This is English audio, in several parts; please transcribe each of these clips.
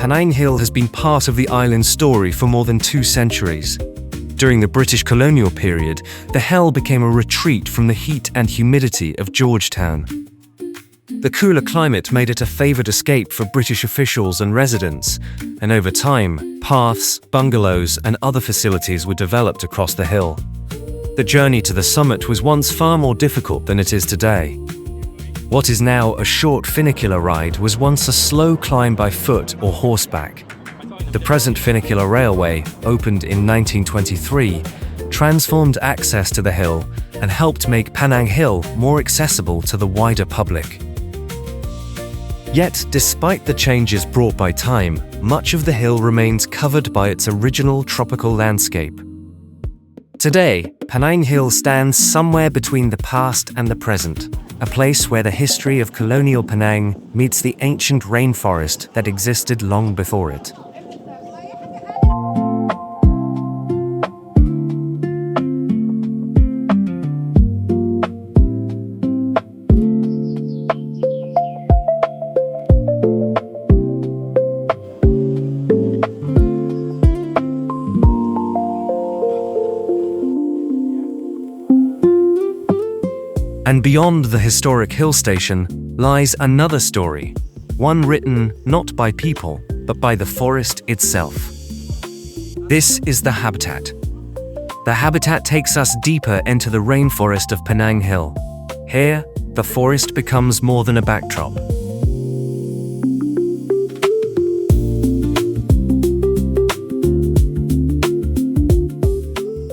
Penang Hill has been part of the island's story for more than 2 centuries. During the British colonial period, the hill became a retreat from the heat and humidity of Georgetown. The cooler climate made it a favored escape for British officials and residents, and over time, paths, bungalows, and other facilities were developed across the hill. The journey to the summit was once far more difficult than it is today. What is now a short funicular ride was once a slow climb by foot or horseback. The present funicular railway, opened in 1923, transformed access to the hill and helped make Penang Hill more accessible to the wider public. Yet, despite the changes brought by time, much of the hill remains covered by its original tropical landscape. Today, Penang Hill stands somewhere between the past and the present, a place where the history of colonial Penang meets the ancient rainforest that existed long before it. And beyond the historic hill station lies another story, one written not by people, but by the forest itself. This is the habitat. The habitat takes us deeper into the rainforest of Penang Hill. Here, the forest becomes more than a backdrop.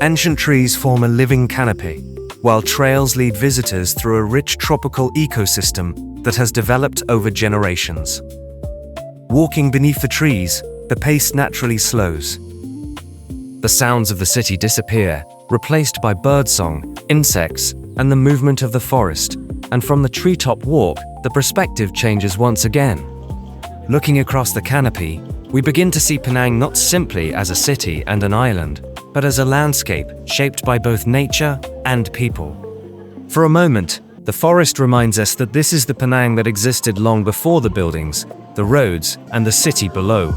Ancient trees form a living canopy, while trails lead visitors through a rich tropical ecosystem that has developed over generations. Walking beneath the trees, the pace naturally slows. The sounds of the city disappear, replaced by birdsong, insects, and the movement of the forest, and from the treetop walk, the perspective changes once again. Looking across the canopy, we begin to see Penang not simply as a city and an island, but as a landscape shaped by both nature and people. For a moment, the forest reminds us that this is the Penang that existed long before the buildings, the roads, and the city below.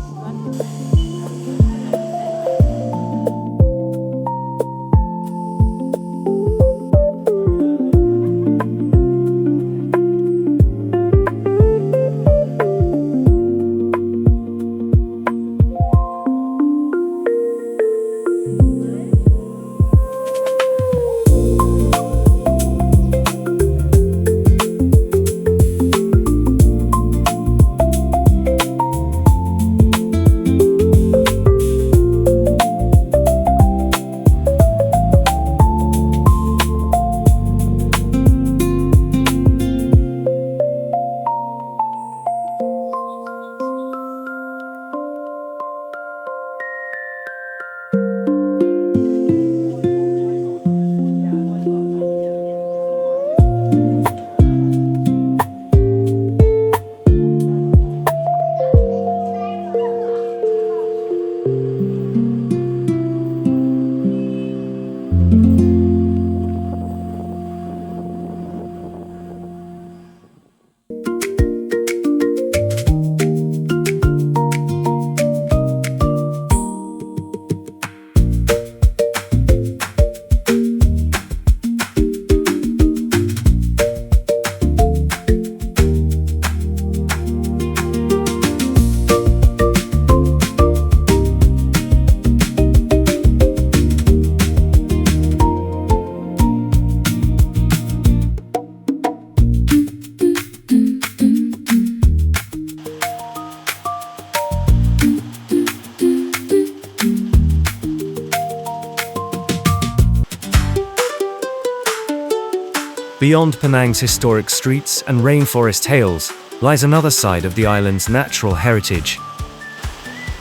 Beyond Penang's historic streets and rainforest hills lies another side of the island's natural heritage.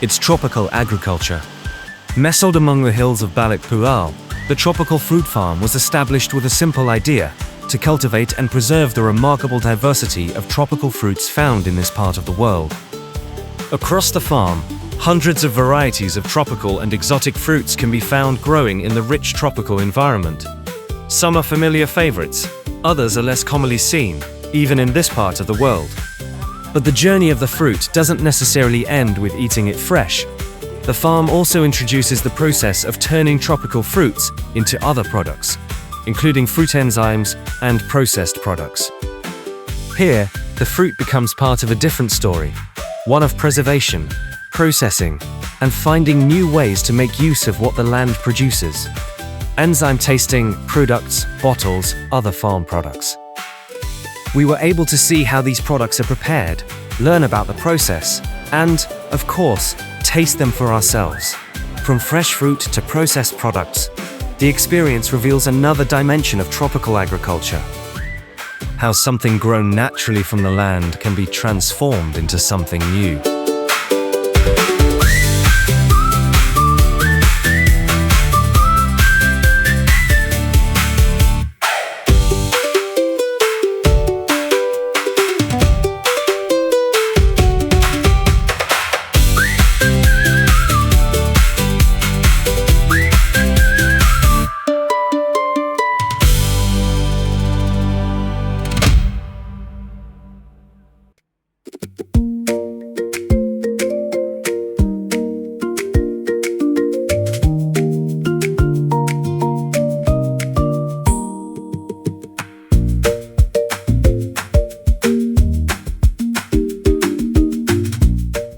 Its tropical agriculture. Nestled among the hills of Balik Pulau, the tropical fruit farm was established with a simple idea: to cultivate and preserve the remarkable diversity of tropical fruits found in this part of the world. Across the farm, hundreds of varieties of tropical and exotic fruits can be found growing in the rich tropical environment. Some are familiar favorites, others are less commonly seen, even in this part of the world. But the journey of the fruit doesn't necessarily end with eating it fresh. The farm also introduces the process of turning tropical fruits into other products, including fruit enzymes and processed products. Here, the fruit becomes part of a different story, one of preservation, processing, and finding new ways to make use of what the land produces. Enzyme tasting, products, bottles, other farm products. We were able to see how these products are prepared, learn about the process, and, of course, taste them for ourselves. From fresh fruit to processed products, the experience reveals another dimension of tropical agriculture. How something grown naturally from the land can be transformed into something new.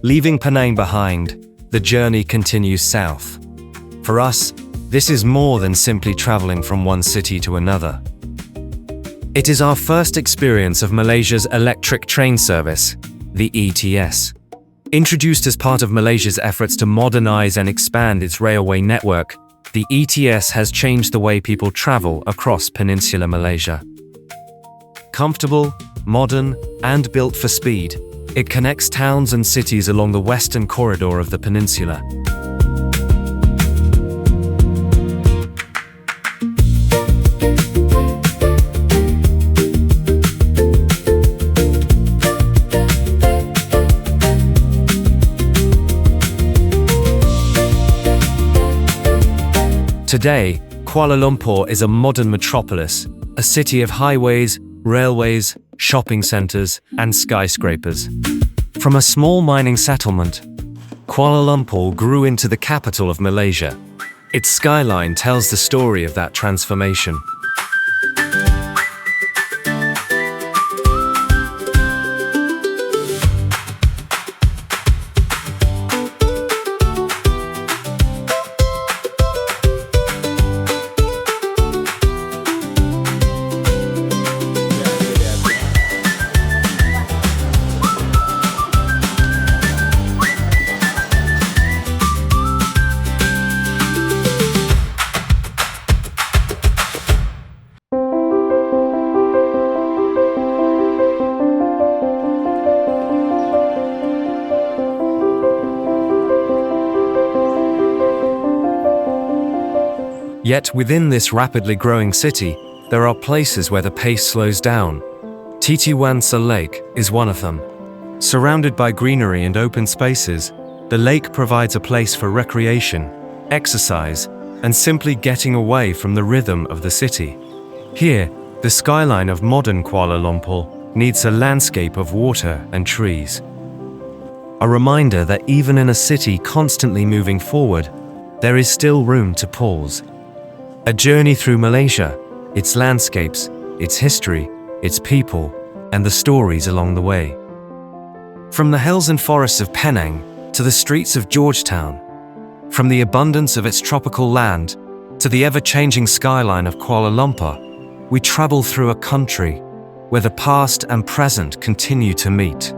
Leaving Penang behind, the journey continues south. For us, this is more than simply traveling from one city to another. It is our first experience of Malaysia's electric train service, the ETS. Introduced as part of Malaysia's efforts to modernize and expand its railway network, the ETS has changed the way people travel across Peninsular Malaysia. Comfortable, modern, and built for speed, it connects towns and cities along the western corridor of the peninsula. Today, Kuala Lumpur is a modern metropolis, a city of highways, railways, shopping centers, and skyscrapers. From a small mining settlement, Kuala Lumpur grew into the capital of Malaysia. Its skyline tells the story of that transformation. Yet within this rapidly growing city, there are places where the pace slows down. Titiwangsa Lake is one of them. Surrounded by greenery and open spaces, the lake provides a place for recreation, exercise, and simply getting away from the rhythm of the city. Here, the skyline of modern Kuala Lumpur needs a landscape of water and trees. A reminder that even in a city constantly moving forward, there is still room to pause. A journey through Malaysia, its landscapes, its history, its people, and the stories along the way. From the hills and forests of Penang to the streets of Georgetown, from the abundance of its tropical land to the ever-changing skyline of Kuala Lumpur, we travel through a country where the past and present continue to meet.